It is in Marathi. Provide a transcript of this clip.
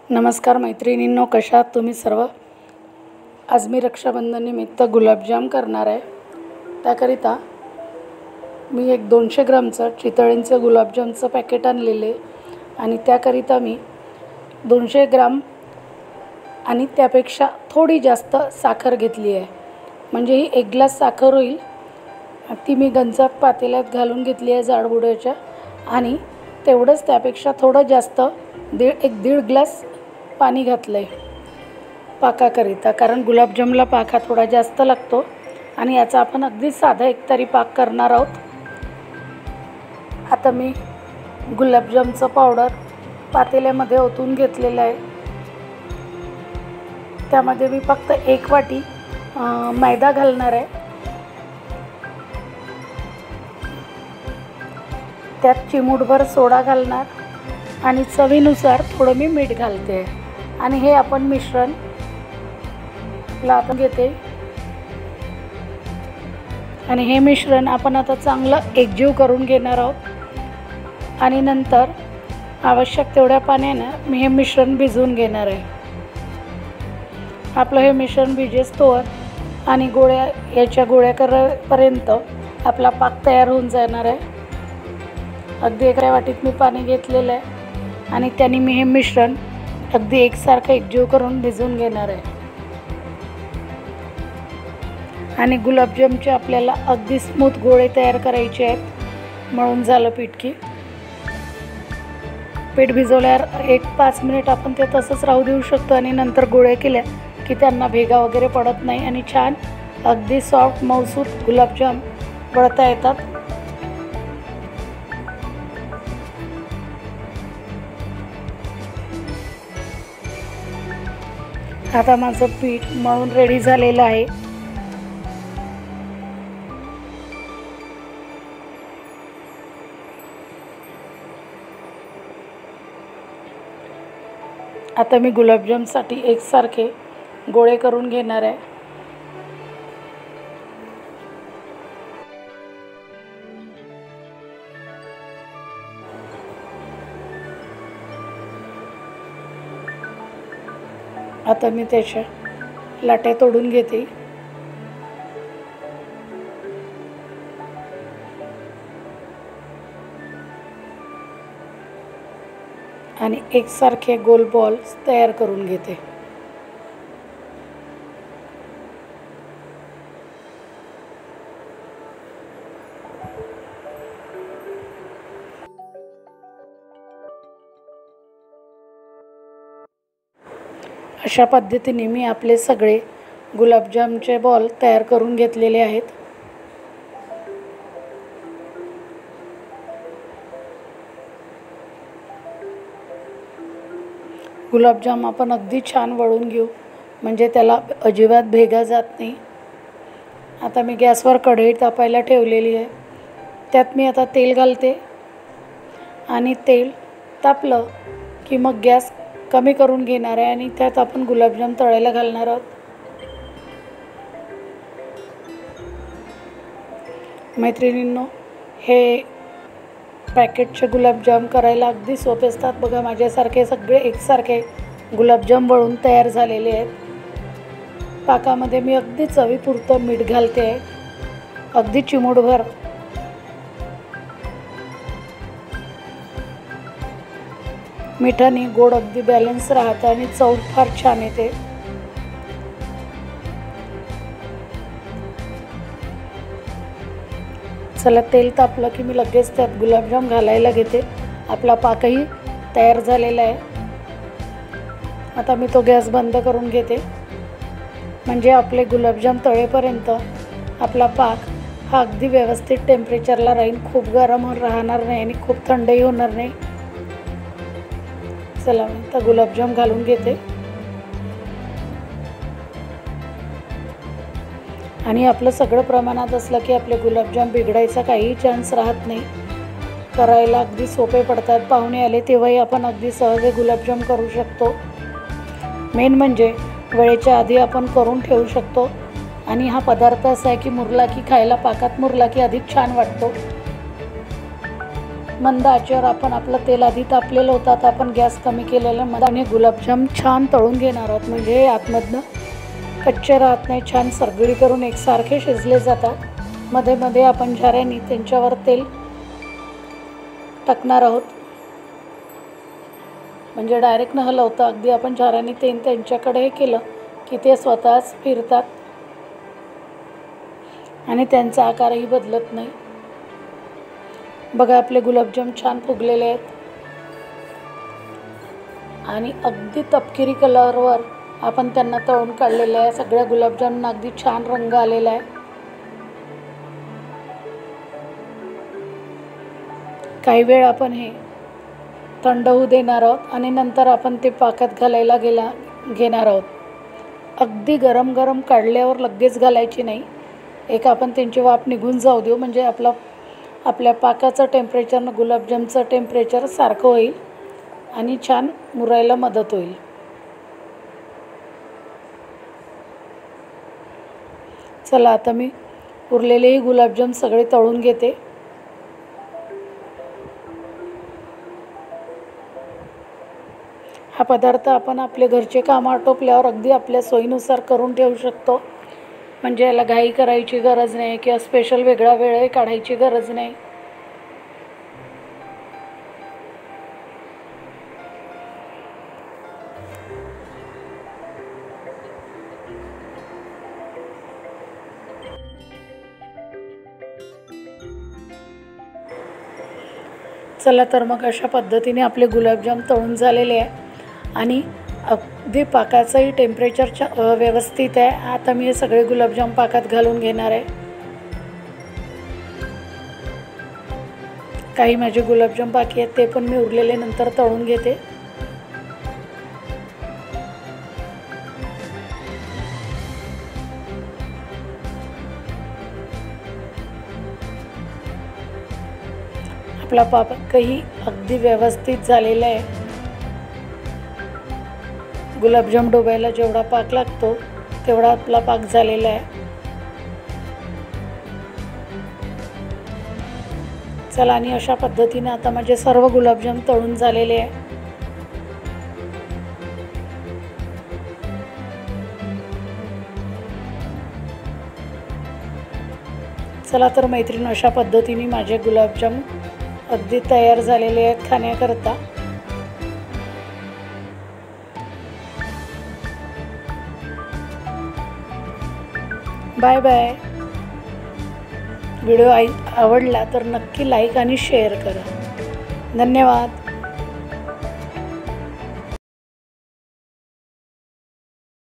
नमस्कार मैत्रिणींनो, कशा आहात तुम्ही सर्व। आज मी रक्षाबंधननिमित्त गुलाबजाम करणार आहे। त्याकरिता मी एक 200 ग्रामचं चितळेंचं गुलाबजामचं पॅकेट आणलेले आणि त्याकरिता मी 200 ग्राम आणि त्यापेक्षा थोडी जास्त साखर घेतली आहे। म्हणजे ही 1 ग्लास साखर होईल। ती मी गंजात पातेल्यात घालून घेतली आहे जाडबुडाच्या, आणि तेवढंच त्यापेक्षा थोडं जास्त 1.5 ग्लास पाणी घातलंय पाकाकरिता, कारण गुलाबजामला पाक हा थोडा जास्त लागतो आणि याचा आपण अगदी साधा एकतरी पाक करणार आहोत। आता मी गुलाबजामचं पावडर पातेल्यामध्ये ओतून घेतलेलं आहे। त्यामध्ये मी फक्त 1 वाटी मैदा घालणार आहे। त्यात चिमूटभर सोडा घालणार आणि चवीनुसार थोडं मी मीठ घालते आणि हे आपण मिश्रण लावून घेते आणि हे मिश्रण आपण आता चांगलं एकजीव करून घेणार आहोत आणि नंतर आवश्यक तेवढ्या पाण्याने मी हे मिश्रण भिजवून घेणार आहे। आपलं हे मिश्रण भिजेस्तोवर आणि याच्या गोळ्या करेपर्यंत आपला पाक तयार होऊन जाणार आहे। अगदी 1 वाटीत मी पाणी घेतलेलं आहे आणि त्याने मी हे मिश्रण अगदी एकसारखं एकजीव करून भिजवून घेणार आहे। आणि गुलाबजामचे आपल्याला अगदी स्मूथ गोळे तयार करायचे आहेत। मळून झालं पीठ की पीठ भिजवल्यावर 1-5 मिनिट आपण ते तसंच राहू देऊ शकतो आणि नंतर गोळे केल्या की त्यांना भेगा वगैरे पडत नाही आणि छान अगदी सॉफ्ट मऊसूत गुलाबजाम वळता येतात। आता माझं पीठ मळून रेडी झालेलं आहे। आता मी गुलाबजामसाठी एकसारखे गोळे करून घेणार आहे। आता मी त्याच्या लाट्या तोडून घेते आणि एकसारखे गोल बॉल्स तयार करून घेते। अशा पद्धतीने मी आपले सगळे गुलाबजामचे बॉल तयार करून घेतलेले आहेत। गुलाबजाम आपण अगदी छान वळून घेऊ, म्हणजे त्याला अजिबात भेगा जात नाही। आता मी गॅसवर कढई तापायला ठेवलेली आहे। त्यात मी आता तेल घालते आणि तेल तापलं की मग गॅस कमी करून घेणार आहे आणि त्यात आपण गुलाबजाम तळायला घालणार आहोत। मैत्रिणींनो, हे पॅकेटचे गुलाबजाम करायला अगदी सोपे असतात। बघा, माझ्यासारखे सगळे एकसारखे गुलाबजाम वळून तयार झालेले आहेत। पाकामध्ये मी अगदी चवीपुरतं मीठ घालते आहे, अगदी चिमूटभर। मिठाने गोड अगदी बॅलन्स राहतं आणि चव फार छान येते। चला, तेल तापलं की मी लगेच त्यात गुलाबजाम घालायला घेते। आपला पाकही तयार झालेला आहे। आता मी तो गॅस बंद करून घेते, म्हणजे आपले गुलाबजाम तळेपर्यंत आपला पाक हा अगदी व्यवस्थित टेम्परेचरला राहील। खूप गरम राहणार नाही आणि खूप थंडही होणार नाही। चला, मी आता गुलाबजाम घालून घेते आणि आपलं सगळं प्रमाणात असलं की आपले गुलाबजाम बिघडायचा काहीही चान्स राहत नाही। करायला अगदी सोपे पडतात। पाहुणे आले तेव्हाही आपण अगदी सहज गुलाबजाम करू शकतो। मेन म्हणजे वेळेच्या आधी आपण करून ठेवू शकतो आणि हा पदार्थ असा आहे की मुरला की खायला, पाकात मुरला की अधिक छान वाटतो। मंद आचेवर आपण आपलं तेल आधी तापलेलं होतं, आता आपण गॅस कमी केलेलं मध्ये आणि गुलाबजाम छान तळून घेणार आहोत, म्हणजे आतमधनं कच्चे राहत नाही, छान सरगडी करून एकसारखे शिजले जातात। मध्ये मध्ये आपण झाऱ्याने त्यांच्यावर तेल टाकणार आहोत, म्हणजे डायरेक्ट न हलवता अगदी आपण झाऱ्याने तेल त्यांच्याकडे हे केलं की ते स्वतःच फिरतात आणि त्यांचा आकारही बदलत नाही। बघा आपले गुलाबजाम छान फुगलेले आहेत आणि अगदी तपकिरी कलरवर आपण त्यांना तळून काढलेले आहे। सगळ्या गुलाबजामना अगदी छान रंग आलेला आहे। काही वेळ आपण हे थंड होऊ देणार आहोत आणि नंतर आपण ते पाकात घालायला घेणार आहोत। अगदी गरम गरम काढल्यावर लगेच घालायची नाही, एक आपण त्यांची वाफ निघून जाऊ देऊ, म्हणजे आपल्या पाकाचं टेम्परेचरनं गुलाबजामचं टेम्परेचर सारखं होईल आणि छान मुरायला मदत होईल। चला आता मी उरलेलेही गुलाबजाम सगळे तळून घेते। हा पदार्थ आपण आपले घरचे काम आटोपल्यावर अगदी आपल्या सोयीनुसार करून ठेवू शकतो, म्हणजे याला घाई करायची गरज नाही किंवा स्पेशल वेगळा वेळ काढायची गरज नाही। चला तर मग अशा पद्धतीने आपले गुलाबजाम तळून झालेले आहे आणि अगदी पाकाचंही टेम्परेचर व्यवस्थित आहे। आता मी हे सगळे गुलाबजाम पाकात घालून घेणार आहे। काही माझे गुलाबजाम बाकी आहेत, ते पण मी उरलेले नंतर तळून घेते। आपला पाकही अगदी व्यवस्थित झालेला आहे। गुलाबजाम डोबायला जेवढा पाक लागतो तेवढा आपला पाक झालेला आहे। चला आणि अशा पद्धतीने आता माझे सर्व गुलाबजाम तळून झालेले आहे। चला तर मैत्रिणी, अशा पद्धतीने माझे गुलाबजाम अगदी तयार झालेले आहेत खाण्याकरता। Bye bye. व्हिडिओ आवडला तर नक्की लाईक आणि शेअर करा। धन्यवाद।